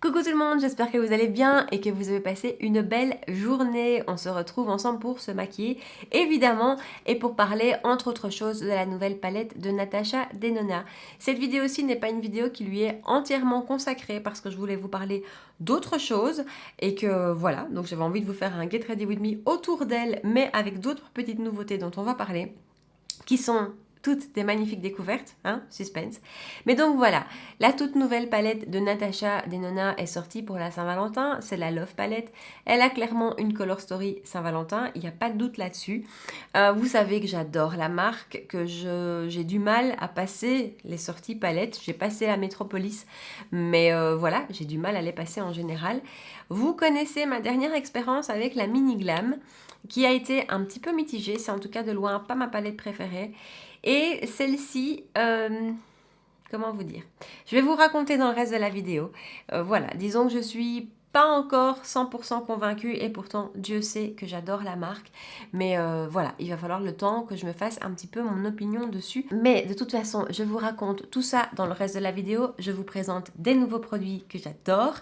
Coucou tout le monde, j'espère que vous allez bien et que vous avez passé une belle journée. On se retrouve ensemble pour se maquiller, évidemment, et pour parler, entre autres choses, de la nouvelle palette de Natasha Denona. Cette vidéo-ci n'est pas une vidéo qui lui est entièrement consacrée parce que je voulais vous parler d'autres choses et que voilà, donc j'avais envie de vous faire un Get Ready With Me autour d'elle, mais avec d'autres petites nouveautés dont on va parler, qui sont toutes des magnifiques découvertes, hein, suspense. Mais donc voilà, la toute nouvelle palette de Natasha Denona est sortie pour la Saint-Valentin, c'est la Love Palette. Elle a clairement une color story Saint-Valentin, il n'y a pas de doute là-dessus. Vous savez que j'adore la marque, que j'ai du mal à passer les sorties palettes. J'ai passé la Métropolis, mais voilà, j'ai du mal à les passer en général. Vous connaissez ma dernière expérience avec la Mini Glam, qui a été un petit peu mitigée, c'est en tout cas de loin pas ma palette préférée. Et celle-ci, comment vous dire? Je vais vous raconter dans le reste de la vidéo. Voilà, disons que je suis pas encore 100% convaincue et pourtant Dieu sait que j'adore la marque. Mais voilà, il va falloir le temps que je me fasse un petit peu mon opinion dessus. Mais de toute façon, je vous raconte tout ça dans le reste de la vidéo. Je vous présente des nouveaux produits que j'adore.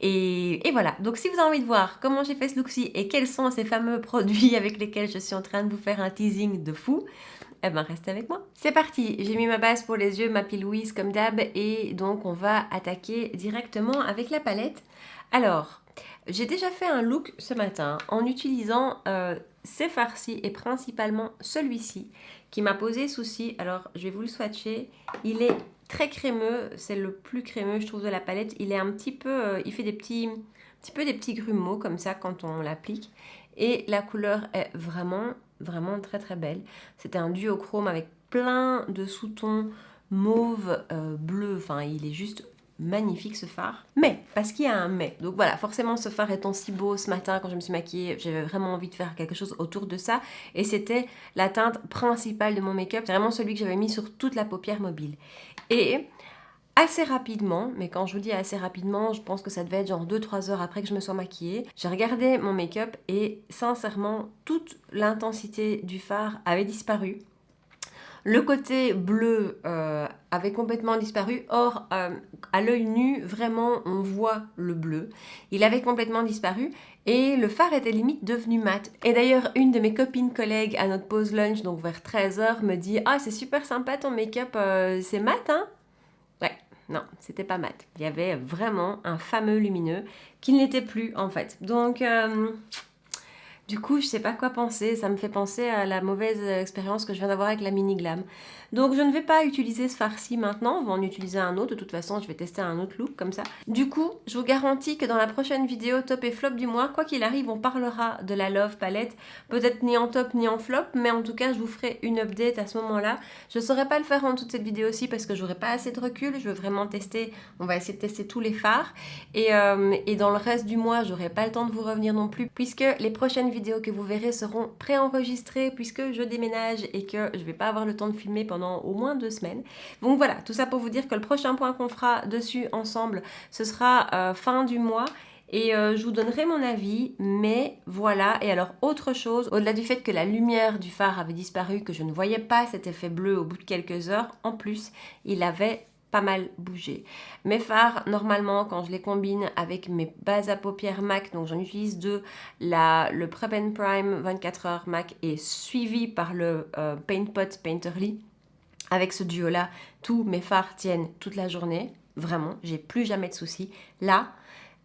Et voilà, donc si vous avez envie de voir comment j'ai fait ce look-ci et quels sont ces fameux produits avec lesquels je suis en train de vous faire un teasing de fou, eh ben reste avec moi. C'est parti, j'ai mis ma base pour les yeux, ma P. Louise comme d'hab, et donc on va attaquer directement avec la palette. Alors, j'ai déjà fait un look ce matin en utilisant ces farcis et principalement celui-ci qui m'a posé souci. Alors, je vais vous le swatcher. Il est très crémeux, c'est le plus crémeux je trouve de la palette. Il est un petit peu, il fait des petits grumeaux comme ça quand on l'applique. Et la couleur est vraiment très très belle. C'était un duochrome avec plein de sous-tons mauve, bleu. Enfin, il est juste magnifique ce phare. Mais, parce qu'il y a un mais. Donc voilà, forcément ce phare étant si beau ce matin quand je me suis maquillée, j'avais vraiment envie de faire quelque chose autour de ça. Et c'était la teinte principale de mon make-up. C'est vraiment celui que j'avais mis sur toute la paupière mobile. Et assez rapidement, mais quand je vous dis assez rapidement, je pense que ça devait être genre 2-3 heures après que je me sois maquillée. J'ai regardé mon make-up et sincèrement, toute l'intensité du phare avait disparu. Le côté bleu avait complètement disparu. Or, à l'œil nu, vraiment, on voit le bleu. Il avait complètement disparu et le phare était limite devenu mat. Et d'ailleurs, une de mes copines collègues à notre pause lunch, donc vers 13 heures, me dit « Ah, c'est super sympa ton make-up, c'est mat, hein ?» Ouais, non, c'était pas mat. Il y avait vraiment un fameux lumineux qui n'était plus en fait. Donc, du coup, je sais pas quoi penser. Ça me fait penser à la mauvaise expérience que je viens d'avoir avec la Mini Glam. Donc, je ne vais pas utiliser ce farci maintenant. On va en utiliser un autre. De toute façon, je vais tester un autre look comme ça. Du coup, je vous garantis que dans la prochaine vidéo top et flop du mois, quoi qu'il arrive, on parlera de la Love Palette. Peut-être ni en top ni en flop, mais en tout cas, je vous ferai une update à ce moment-là. Je ne saurais pas le faire en toute cette vidéo-ci parce que j'aurai pas assez de recul. Je veux vraiment tester. On va essayer de tester tous les fards. Et dans le reste du mois, j'aurai pas le temps de vous revenir non plus puisque les prochaines vidéos que vous verrez seront préenregistrées puisque je déménage et que je vais pas avoir le temps de filmer pendant au moins 2 semaines. Donc voilà, tout ça pour vous dire que le prochain point qu'on fera dessus ensemble, ce sera fin du mois. Et je vous donnerai mon avis, mais voilà. Et alors autre chose, au-delà du fait que la lumière du phare avait disparu, que je ne voyais pas cet effet bleu au bout de quelques heures, en plus, il avait pas mal bougé. Mes fards, normalement, quand je les combine avec mes bases à paupières MAC, donc j'en utilise deux, le Prep and Prime 24 heures MAC est suivi par le Paint Pot Painterly. Avec ce duo-là, tous mes fards tiennent toute la journée. Vraiment, j'ai plus jamais de soucis. Là,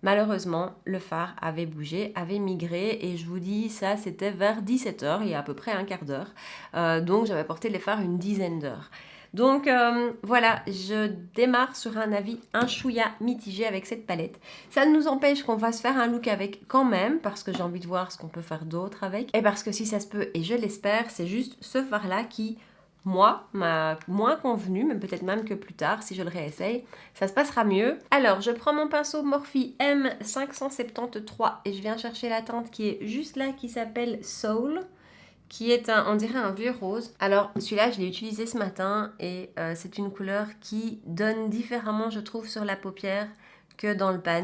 malheureusement, le phare avait bougé, avait migré et je vous dis, ça c'était vers 17 heures, il y a à peu près un quart d'heure. Donc j'avais porté les fards une dizaine d'heures. Donc voilà, je démarre sur un avis un chouïa mitigé avec cette palette. Ça ne nous empêche qu'on va se faire un look avec quand même, parce que j'ai envie de voir ce qu'on peut faire d'autre avec. Et parce que si ça se peut, et je l'espère, c'est juste ce phare-là qui, moi, m'a moins convenu, mais peut-être même que plus tard, si je le réessaye, ça se passera mieux. Alors, je prends mon pinceau Morphe M573 et je viens chercher la teinte qui est juste là, qui s'appelle Soul, qui est on dirait un vieux rose. Alors, celui-là, je l'ai utilisé ce matin et c'est une couleur qui donne différemment, je trouve, sur la paupière que dans le pan.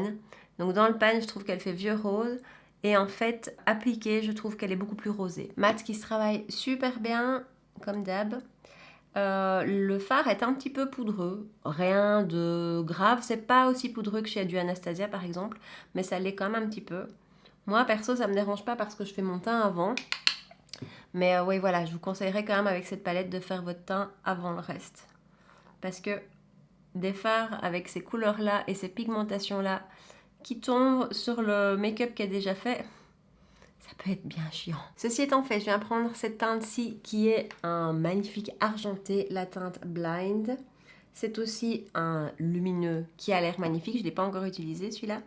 Donc, dans le pan, je trouve qu'elle fait vieux rose. Et en fait, appliquée, je trouve qu'elle est beaucoup plus rosée. Mat qui se travaille super bien, comme d'hab. Le fard est un petit peu poudreux, rien de grave, c'est pas aussi poudreux que chez du Anastasia par exemple, mais ça l'est quand même un petit peu. Moi perso ça me dérange pas parce que je fais mon teint avant, mais oui voilà, je vous conseillerais quand même avec cette palette de faire votre teint avant le reste. Parce que des fards avec ces couleurs là et ces pigmentations là qui tombent sur le make-up qui est déjà fait, ça peut être bien chiant. Ceci étant fait, je viens prendre cette teinte-ci qui est un magnifique argenté, la teinte Blind. C'est aussi un lumineux qui a l'air magnifique. Je ne l'ai pas encore utilisé celui-là.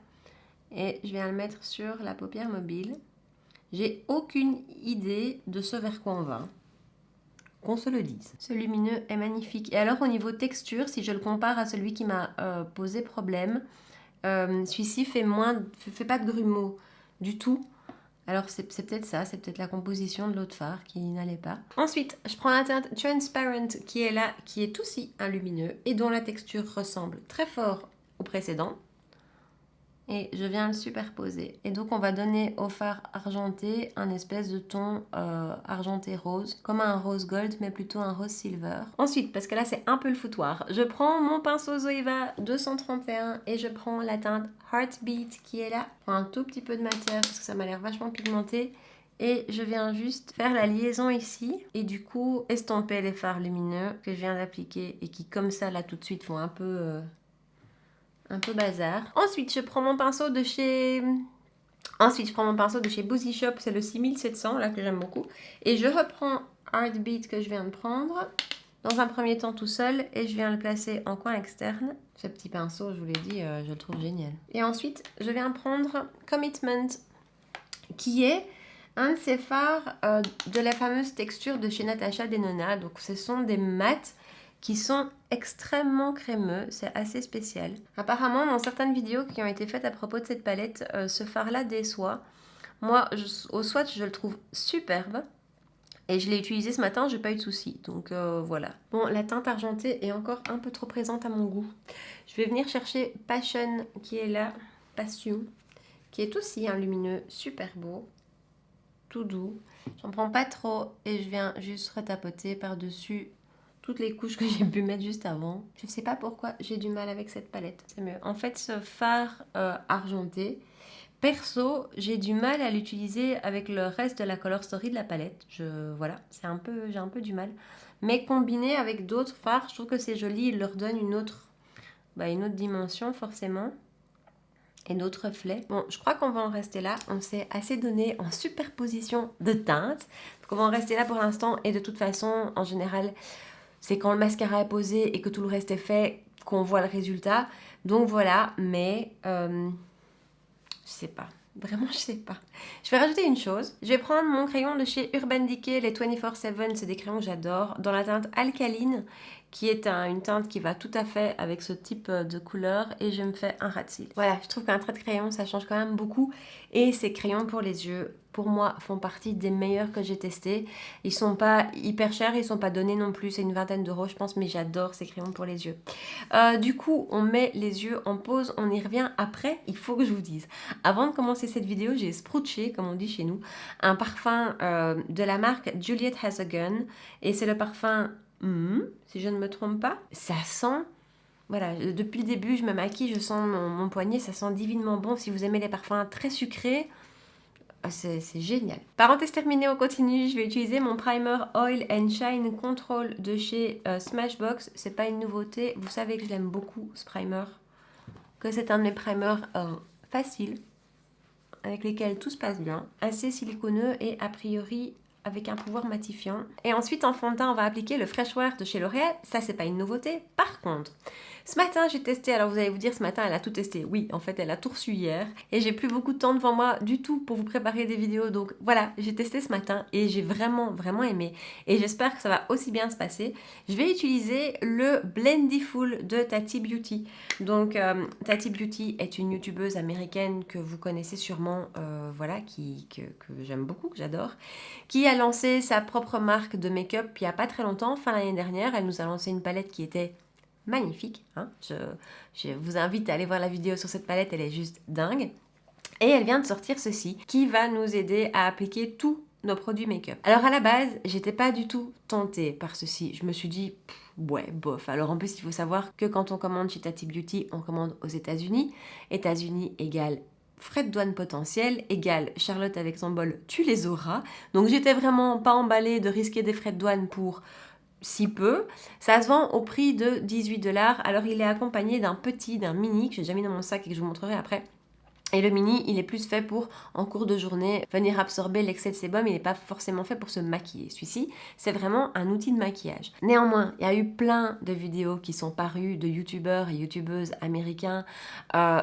Et je viens le mettre sur la paupière mobile. J'ai aucune idée de ce vers quoi on va. Qu'on se le dise. Ce lumineux est magnifique. Et alors au niveau texture, si je le compare à celui qui m'a posé problème, celui-ci fait pas de grumeaux du tout. Alors c'est peut-être ça, c'est peut-être la composition de l'autre fard qui n'allait pas. Ensuite, je prends la teinte Transparent qui est là, qui est aussi un lumineux et dont la texture ressemble très fort au précédent. Et je viens le superposer. Et donc on va donner au fard argenté un espèce de ton argenté rose, comme un rose gold mais plutôt un rose silver. Ensuite, parce que là c'est un peu le foutoir, je prends mon pinceau Zoeva 231 et je prends la teinte Heartbeat qui est là. Je prends un tout petit peu de matière parce que ça m'a l'air vachement pigmenté. Et je viens juste faire la liaison ici et du coup estomper les fards lumineux que je viens d'appliquer et qui comme ça là tout de suite font un peu bazar. Ensuite, je prends mon pinceau de chez Boozy Shop, c'est le 6700 là que j'aime beaucoup. Et je reprends Heartbeat que je viens de prendre dans un premier temps tout seul et je viens le placer en coin externe. Ce petit pinceau, je vous l'ai dit, je le trouve génial. Et ensuite, je viens prendre Commitment qui est un de ces fards de la fameuse texture de chez Natasha Denona. Donc ce sont des mats qui sont extrêmement crémeux, c'est assez spécial. Apparemment, dans certaines vidéos qui ont été faites à propos de cette palette, ce fard-là déçoit. Moi, au swatch, je le trouve superbe. Et je l'ai utilisé ce matin, j'ai pas eu de soucis. Donc voilà. Bon, la teinte argentée est encore un peu trop présente à mon goût. Je vais venir chercher Passion, qui est là, Passion, qui est aussi un lumineux super beau, tout doux. J'en prends pas trop et je viens juste retapoter par-dessus toutes les couches que j'ai pu mettre juste avant. Je sais pas pourquoi j'ai du mal avec cette palette. C'est mieux. En fait, ce fard argenté, perso, j'ai du mal à l'utiliser avec le reste de la Color Story de la palette. Voilà, j'ai un peu du mal. Mais combiné avec d'autres fards, je trouve que c'est joli. Il leur donne une autre dimension forcément. Et d'autres reflets. Bon, je crois qu'on va en rester là. On s'est assez donné en superposition de teintes. Donc on va en rester là pour l'instant. Et de toute façon, en général, c'est quand le mascara est posé et que tout le reste est fait qu'on voit le résultat. Donc voilà, mais je sais pas. Vraiment, je sais pas. Je vais rajouter une chose. Je vais prendre mon crayon de chez Urban Decay, les 24/7. C'est des crayons que j'adore. Dans la teinte alcaline, qui est une teinte qui va tout à fait avec ce type de couleur. Et je me fais un rat de cils. Voilà, je trouve qu'un trait de crayon, ça change quand même beaucoup. Et ces crayons pour les yeux, pour moi, font partie des meilleurs que j'ai testés. Ils sont pas hyper chers, ils sont pas donnés non plus. C'est une vingtaine d'euros, je pense, mais j'adore ces crayons pour les yeux. Du coup, on met les yeux en pause. On y revient après. Il faut que je vous dise. Avant de commencer cette vidéo, j'ai sprouché, comme on dit chez nous, un parfum de la marque Juliet Has a Gun. Et c'est le parfum, si je ne me trompe pas. Ça sent... Voilà, depuis le début, je me maquille, je sens mon poignet, ça sent divinement bon. Si vous aimez les parfums très sucrés, c'est génial. Parenthèse terminée, on continue. Je vais utiliser mon primer Oil and Shine Control de chez Smashbox. C'est pas une nouveauté. Vous savez que je l'aime beaucoup, ce primer. Que c'est un de mes primers faciles, avec lesquels tout se passe bien. Assez siliconeux et a priori avec un pouvoir matifiant. Et ensuite, en fond de teint, on va appliquer le Fresh Wear de chez L'Oréal. Ça, c'est pas une nouveauté. Par contre, ce matin, j'ai testé. Alors, vous allez vous dire, ce matin, elle a tout testé. Oui, en fait, elle a tout reçu hier. Et j'ai plus beaucoup de temps devant moi du tout pour vous préparer des vidéos. Donc, voilà, j'ai testé ce matin et j'ai vraiment, vraiment aimé. Et j'espère que ça va aussi bien se passer. Je vais utiliser le Blendiful de Tati Beauty. Donc, Tati Beauty est une youtubeuse américaine que vous connaissez sûrement, voilà, que j'aime beaucoup, que j'adore, qui a lancé sa propre marque de make-up il n'y a pas très longtemps, fin l'année dernière. Elle nous a lancé une palette qui était magnifique. Hein. Je vous invite à aller voir la vidéo sur cette palette, elle est juste dingue. Et elle vient de sortir ceci, qui va nous aider à appliquer tous nos produits make-up. Alors à la base, j'étais pas du tout tentée par ceci. Je me suis dit, ouais, bof. Alors en plus, il faut savoir que quand on commande chez Tati Beauty, on commande aux États-Unis. États-Unis égale frais de douane potentiels, égale Charlotte avec son bol, tu les auras. Donc j'étais vraiment pas emballée de risquer des frais de douane pour si peu. Ça se vend au prix de 18 $. Alors il est accompagné d'un mini que j'ai déjà mis dans mon sac et que je vous montrerai après. Et le mini, il est plus fait pour, en cours de journée, venir absorber l'excès de sébum. Il n'est pas forcément fait pour se maquiller. Celui-ci, c'est vraiment un outil de maquillage. Néanmoins, il y a eu plein de vidéos qui sont parues de youtubeurs et youtubeuses américains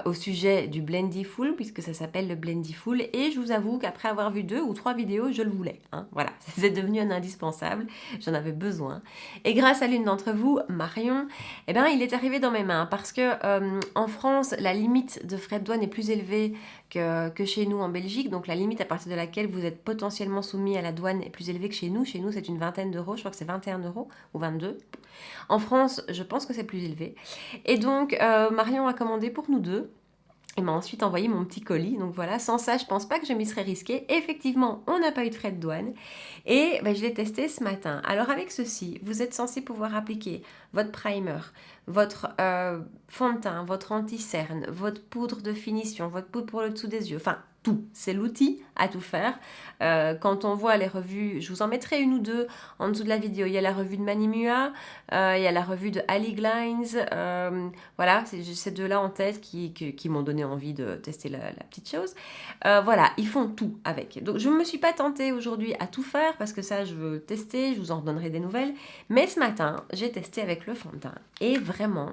au sujet du Blendyful, puisque ça s'appelle le Blendyful. Et je vous avoue qu'après avoir vu 2 ou 3 vidéos, je le voulais. Hein. Voilà, c'est devenu un indispensable. J'en avais besoin. Et grâce à l'une d'entre vous, Marion, eh ben, il est arrivé dans mes mains. Parce que en France, la limite de frais de douane est plus élevée que chez nous en Belgique, donc la limite à partir de laquelle vous êtes potentiellement soumis à la douane est plus élevée que chez nous. Chez nous, c'est une vingtaine d'euros, je crois que c'est 21 € ou 22. En France, je pense que c'est plus élevé. Et donc, Marion a commandé pour nous deux. Et m'a ensuite envoyé mon petit colis. Donc voilà, sans ça, je pense pas que je m'y serais risquée. Effectivement, on n'a pas eu de frais de douane. Et je l'ai testé ce matin. Alors avec ceci, vous êtes censé pouvoir appliquer votre primer, votre fond de teint, votre anti-cerne, votre poudre de finition, votre poudre pour le dessous des yeux. Enfin, tout. C'est l'outil à tout faire. Quand on voit les revues, je vous en mettrai une ou deux en dessous de la vidéo. Il y a la revue de Manimua, il y a la revue de Ali Glines. Voilà, c'est ces deux-là en tête qui m'ont donné envie de tester la petite chose. Voilà, ils font tout avec. Donc, je ne me suis pas tentée aujourd'hui à tout faire parce que ça, je veux tester. Je vous en redonnerai des nouvelles. Mais ce matin, j'ai testé avec le fond de teint. Et vraiment,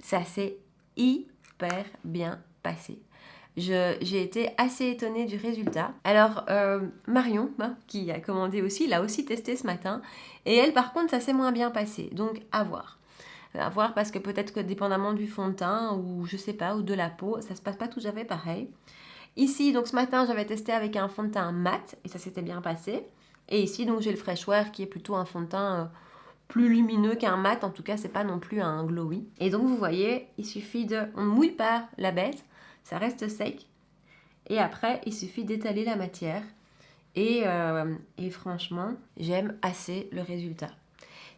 ça s'est hyper bien passé. J'ai été assez étonnée du résultat. Alors, Marion, qui a commandé aussi, l'a aussi testé ce matin. Et elle, par contre, ça s'est moins bien passé. Donc, à voir. À voir parce que peut-être que dépendamment du fond de teint ou je sais pas, ou de la peau, ça se passe pas tout à fait pareil. Ici, donc ce matin, j'avais testé avec un fond de teint mat et ça s'était bien passé. Et ici, donc j'ai le Fresh Wear qui est plutôt un fond de teint plus lumineux qu'un mat. En tout cas, c'est pas non plus un glowy. Et donc, vous voyez, il suffit de... On ne mouille pas la bête. Ça reste sec. Et après, il suffit d'étaler la matière. Et franchement, j'aime assez le résultat.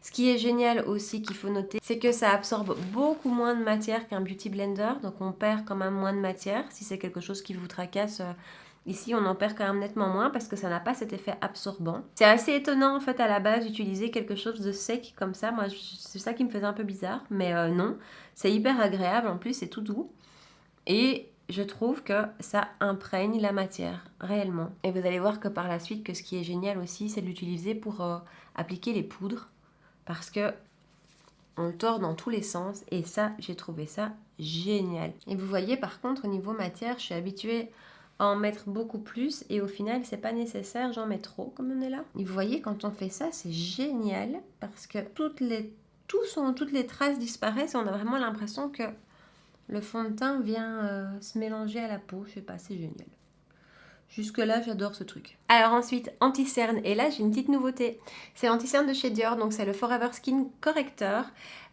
Ce qui est génial aussi qu'il faut noter, c'est que ça absorbe beaucoup moins de matière qu'un Beauty Blender. Donc on perd quand même moins de matière. Si c'est quelque chose qui vous tracasse, ici on en perd quand même nettement moins parce que ça n'a pas cet effet absorbant. C'est assez étonnant en fait à la base d'utiliser quelque chose de sec comme ça. Moi, c'est ça qui me faisait un peu bizarre. Mais non, c'est hyper agréable. En plus, c'est tout doux. Et je trouve que ça imprègne la matière, réellement. Et vous allez voir que par la suite, que ce qui est génial aussi, c'est de l'utiliser pour appliquer les poudres. Parce que on le tord dans tous les sens. Et ça, j'ai trouvé ça génial. Et vous voyez, par contre, au niveau matière, je suis habituée à en mettre beaucoup plus. Et au final, c'est pas nécessaire, j'en mets trop, comme on est là. Et vous voyez, quand on fait ça, c'est génial. Parce que toutes les traces disparaissent. Et on a vraiment l'impression que le fond de teint vient se mélanger à la peau. Je sais pas, c'est génial. Jusque-là, j'adore ce truc. Alors ensuite, anti-cerne. Et là, j'ai une petite nouveauté. C'est l'anti-cerne de chez Dior. Donc, c'est le Forever Skin Corrector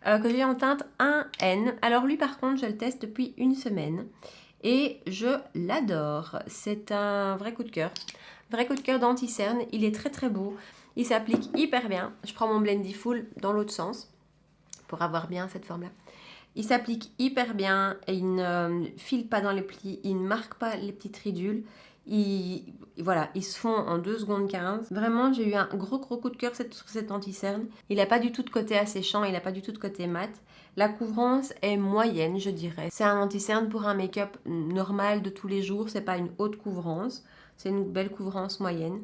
que j'ai en teinte 1N. Alors lui, par contre, je le teste depuis une semaine. Et je l'adore. C'est un vrai coup de cœur. Vrai coup de cœur d'anti-cerne. Il est très très beau. Il s'applique hyper bien. Je prends mon Blendyful dans l'autre sens pour avoir bien cette forme-là. Il s'applique hyper bien et il ne file pas dans les plis, il ne marque pas les petites ridules. Voilà, ils se font en 2 secondes 15. Vraiment, j'ai eu un gros coup de cœur sur cet anti-cerne. Il n'a pas du tout de côté asséchant, il n'a pas du tout de côté mat. La couvrance est moyenne, je dirais. C'est un anti-cerne pour un make-up normal de tous les jours. C'est pas une haute couvrance, c'est une belle couvrance moyenne.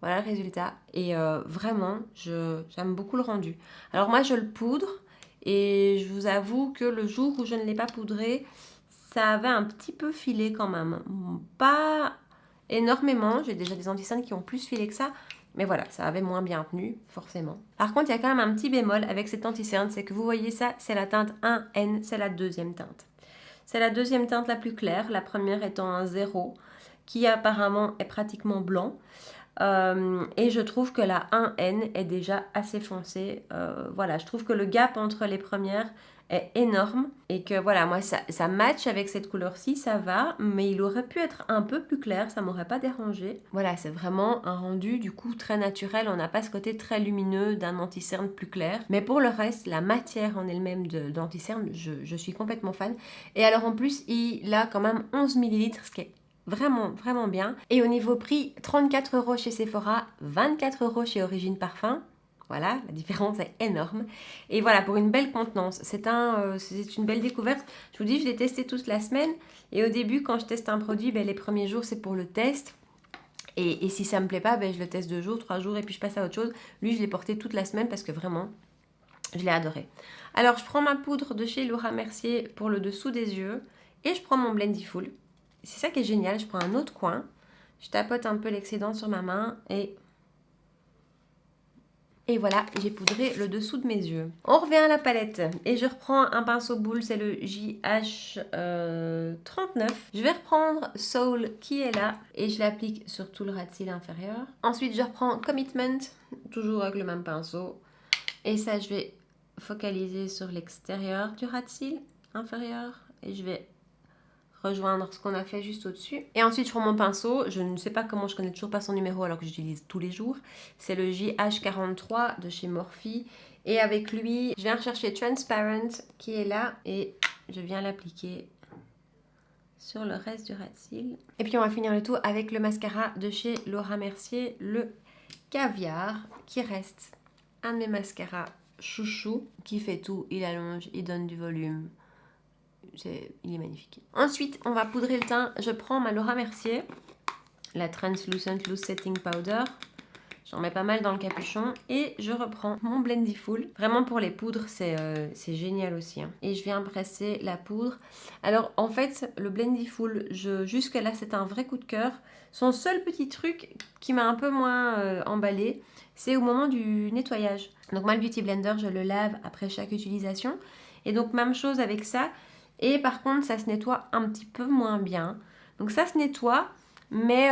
Voilà le résultat. Et vraiment, j'aime beaucoup le rendu. Alors moi, je le poudre. Et je vous avoue que le jour où je ne l'ai pas poudré, ça avait un petit peu filé quand même. Pas énormément, j'ai déjà des anti-cernes qui ont plus filé que ça. Mais voilà, ça avait moins bien tenu, forcément. Par contre, il y a quand même un petit bémol avec cet anti-cerne, c'est que vous voyez ça, c'est la teinte 1N, c'est la deuxième teinte. C'est la deuxième teinte la plus claire, la première étant un 0, qui apparemment est pratiquement blanc. Et je trouve que la 1N est déjà assez foncée. Voilà, je trouve que le gap entre les premières est énorme et que voilà, moi ça match avec cette couleur-ci, ça va, mais il aurait pu être un peu plus clair, ça m'aurait pas dérangé. Voilà, c'est vraiment un rendu du coup très naturel, on n'a pas ce côté très lumineux d'un anti-cerne plus clair, mais pour le reste, la matière en elle-même d'anti-cerne, je suis complètement fan. Et alors en plus, il a quand même 11 millilitres, ce qui est vraiment, vraiment bien. Et au niveau prix, 34 € chez Sephora, 24 € chez Origine Parfum. Voilà, la différence est énorme. Et voilà, pour une belle contenance. C'est une belle découverte. Je vous dis, je l'ai testé toute la semaine. Et au début, quand je teste un produit, les premiers jours, c'est pour le test. Et si ça me plaît pas, je le teste 2 jours, 3 jours, et puis je passe à autre chose. Lui, je l'ai porté toute la semaine parce que vraiment, je l'ai adoré. Alors, je prends ma poudre de chez Laura Mercier pour le dessous des yeux. Et je prends mon Blendiful. C'est ça qui est génial. Je prends un autre coin. Je tapote un peu l'excédent sur ma main et voilà, j'ai poudré le dessous de mes yeux. On revient à la palette et je reprends un pinceau boule, c'est le JH39. Je vais reprendre Soul qui est là et je l'applique sur tout le ras de cils inférieur. Ensuite, je reprends Commitment, toujours avec le même pinceau. Et ça, je vais focaliser sur l'extérieur du ras de cils inférieur et je vais rejoindre ce qu'on a fait juste au-dessus. Et ensuite, je prends mon pinceau. Je ne sais pas comment, je connais toujours pas son numéro alors que j'utilise tous les jours. C'est le JH43 de chez Morphe. Et avec lui, je viens rechercher Transparent qui est là et je viens l'appliquer sur le reste du ras de cils. Et puis, on va finir le tout avec le mascara de chez Laura Mercier, le Caviar, qui reste un de mes mascaras chouchou, qui fait tout. Il allonge, il donne du volume. Il est magnifique. Ensuite, on va poudrer le teint. Je prends ma Laura Mercier, la Translucent Loose Setting Powder. J'en mets pas mal dans le capuchon. Et je reprends mon Blendiful. Vraiment pour les poudres, c'est génial aussi. Hein. Et je viens presser la poudre. Alors, en fait, le Blendiful, jusque là, c'est un vrai coup de cœur. Son seul petit truc qui m'a un peu moins emballé, c'est au moment du nettoyage. Donc, moi, le Beauty Blender, je le lave après chaque utilisation. Et donc, même chose avec ça. Et par contre, ça se nettoie un petit peu moins bien. Donc ça se nettoie, mais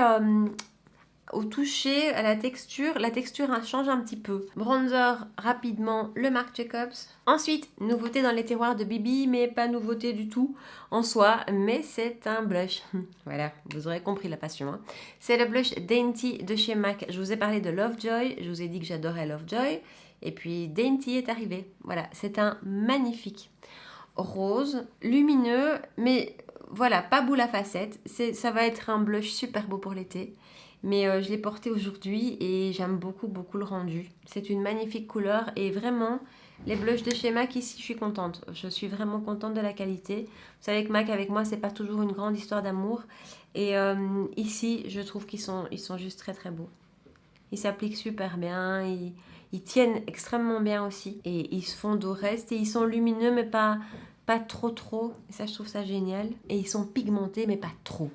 au toucher, à la texture change un petit peu. Bronzer, rapidement, le Marc Jacobs. Ensuite, nouveauté dans les tiroirs de Bibi, mais pas nouveauté du tout en soi, mais c'est un blush. Voilà, vous aurez compris la passion. Hein. C'est le blush Dainty de chez MAC. Je vous ai parlé de Lovejoy, je vous ai dit que j'adorais Lovejoy. Et puis Dainty est arrivé. Voilà, c'est un magnifique rose, lumineux, mais voilà, pas boule à facettes. Ça va être un blush super beau pour l'été. Mais je l'ai porté aujourd'hui et j'aime beaucoup, beaucoup le rendu. C'est une magnifique couleur et vraiment, les blushs de chez MAC ici, je suis contente. Je suis vraiment contente de la qualité. Vous savez que MAC avec moi, c'est pas toujours une grande histoire d'amour. Et ici, je trouve qu'ils sont juste très, très beaux. Ils s'appliquent super bien, ils tiennent extrêmement bien aussi. Et ils se fondent au reste et ils sont lumineux mais pas trop. Et ça, je trouve ça génial. Et ils sont pigmentés mais pas trop.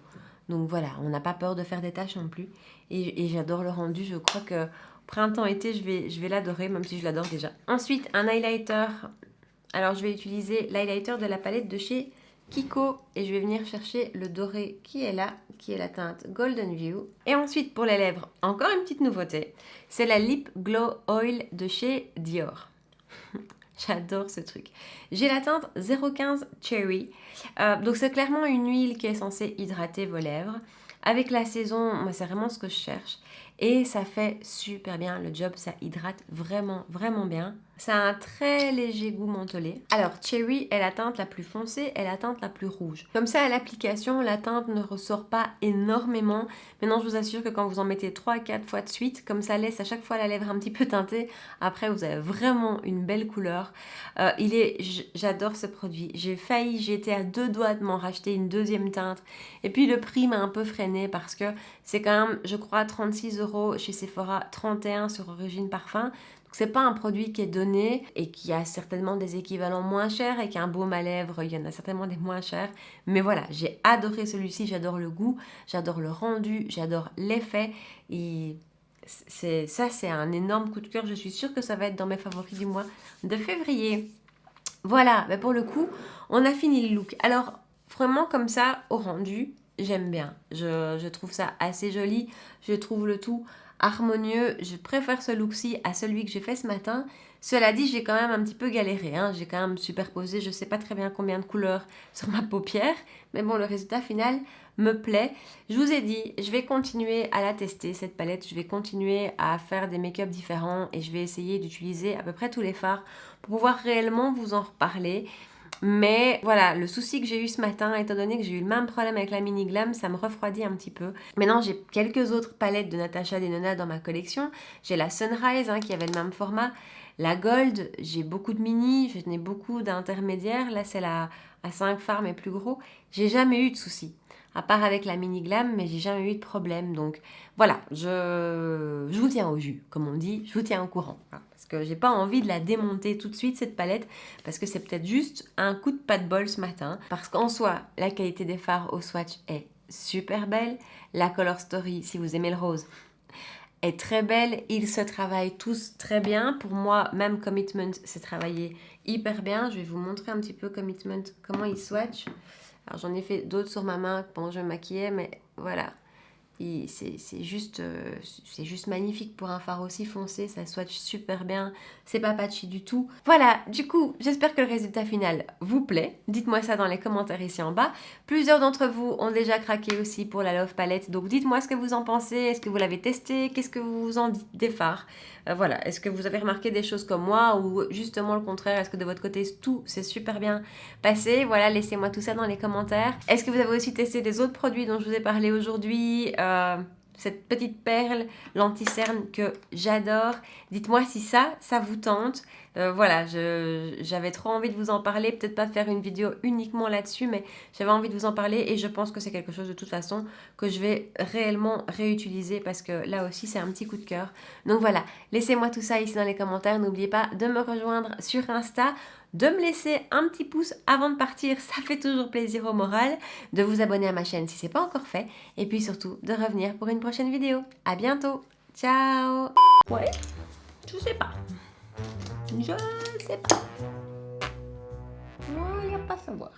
Donc voilà, on n'a pas peur de faire des taches non plus. Et j'adore le rendu, je crois que printemps-été, je vais l'adorer, même si je l'adore déjà. Ensuite, un highlighter. Alors, je vais utiliser l'highlighter de la palette de chez Kiko et je vais venir chercher le doré qui est là, qui est la teinte Golden View. Et ensuite pour les lèvres, encore une petite nouveauté, c'est la Lip Glow Oil de chez Dior. J'adore ce truc. J'ai la teinte 015 Cherry. Donc c'est clairement une huile qui est censée hydrater vos lèvres. Avec la saison, moi c'est vraiment ce que je cherche. Et ça fait super bien le job, ça hydrate vraiment, vraiment bien. Ça a un très léger goût mentholé. Alors, Cherry est la teinte la plus foncée et la teinte la plus rouge. Comme ça, à l'application, la teinte ne ressort pas énormément. Maintenant, je vous assure que quand vous en mettez 3 à 4 fois de suite, comme ça laisse à chaque fois la lèvre un petit peu teintée, après, vous avez vraiment une belle couleur. J'adore ce produit. J'étais à 2 doigts de m'en racheter une deuxième teinte. Et puis, le prix m'a un peu freiné parce que c'est quand même, je crois, 36 € chez Sephora, 31 sur Origine Parfum. Donc c'est pas un produit qui est donné et qui a certainement des équivalents moins chers et qui a un baume à lèvres, il y en a certainement des moins chers. Mais voilà, j'ai adoré celui-ci, j'adore le goût, j'adore le rendu, j'adore l'effet. Et c'est un énorme coup de cœur, je suis sûre que ça va être dans mes favoris du mois de février. Voilà, mais pour le coup, on a fini le look. Alors, vraiment comme ça, au rendu, j'aime bien. Je trouve ça assez joli, je trouve le tout harmonieux. Je préfère ce look-ci à celui que j'ai fait ce matin, Cela dit, j'ai quand même un petit peu galéré, hein. J'ai quand même superposé, je sais pas très bien combien de couleurs sur ma paupière, mais bon, le résultat final me plaît. Je vous ai dit, je vais continuer à la tester, cette palette, je vais continuer à faire des make-up différents et je vais essayer d'utiliser à peu près tous les fards pour pouvoir réellement vous en reparler. Mais voilà, le souci que j'ai eu ce matin, étant donné que j'ai eu le même problème avec la Mini Glam, ça me refroidit un petit peu. Maintenant, j'ai quelques autres palettes de Natasha Denona dans ma collection. J'ai la Sunrise qui avait le même format. La Gold, j'ai beaucoup de mini, j'en ai beaucoup d'intermédiaires. Là, c'est la à 5 fards mais plus gros. J'ai jamais eu de soucis. À part avec la Mini Glam, mais j'ai jamais eu de problème. Donc voilà, je vous tiens au jus, comme on dit, je vous tiens au courant. Voilà, parce que j'ai pas envie de la démonter tout de suite, cette palette, parce que c'est peut-être juste un coup de pas de bol ce matin. Parce qu'en soi, la qualité des fards au swatch est super belle. La Color Story, si vous aimez le rose, est très belle. Ils se travaillent tous très bien. Pour moi, même Commitment s'est travaillé hyper bien. Je vais vous montrer un petit peu Commitment, comment il swatch. Alors j'en ai fait d'autres sur ma main pendant que je me maquillais, mais voilà. C'est juste magnifique pour un fard aussi foncé, ça swatch super bien, c'est pas patchy du tout. Voilà, du coup, j'espère que le résultat final vous plaît. Dites-moi ça dans les commentaires ici en bas. Plusieurs d'entre vous ont déjà craqué aussi pour la Love Palette, donc dites-moi ce que vous en pensez, est-ce que vous l'avez testé, qu'est-ce que vous en dites des fards. Voilà, est-ce que vous avez remarqué des choses comme moi ou justement le contraire, est-ce que de votre côté tout s'est super bien passé? Voilà, laissez-moi tout ça dans les commentaires. Est-ce que vous avez aussi testé des autres produits dont je vous ai parlé aujourd'hui? Cette petite perle, l'anti-cerne que j'adore. Dites-moi si ça vous tente. Voilà, j'avais trop envie de vous en parler. Peut-être pas faire une vidéo uniquement là-dessus, mais j'avais envie de vous en parler et je pense que c'est quelque chose de toute façon que je vais réellement réutiliser parce que là aussi c'est un petit coup de cœur. Donc voilà, laissez-moi tout ça ici dans les commentaires. N'oubliez pas de me rejoindre sur Insta, de me laisser un petit pouce avant de partir, ça fait toujours plaisir au moral, de vous abonner à ma chaîne si ce n'est pas encore fait, et puis surtout de revenir pour une prochaine vidéo. À bientôt, ciao. Ouais, je sais pas. Je sais pas. Il n'y a pas à savoir.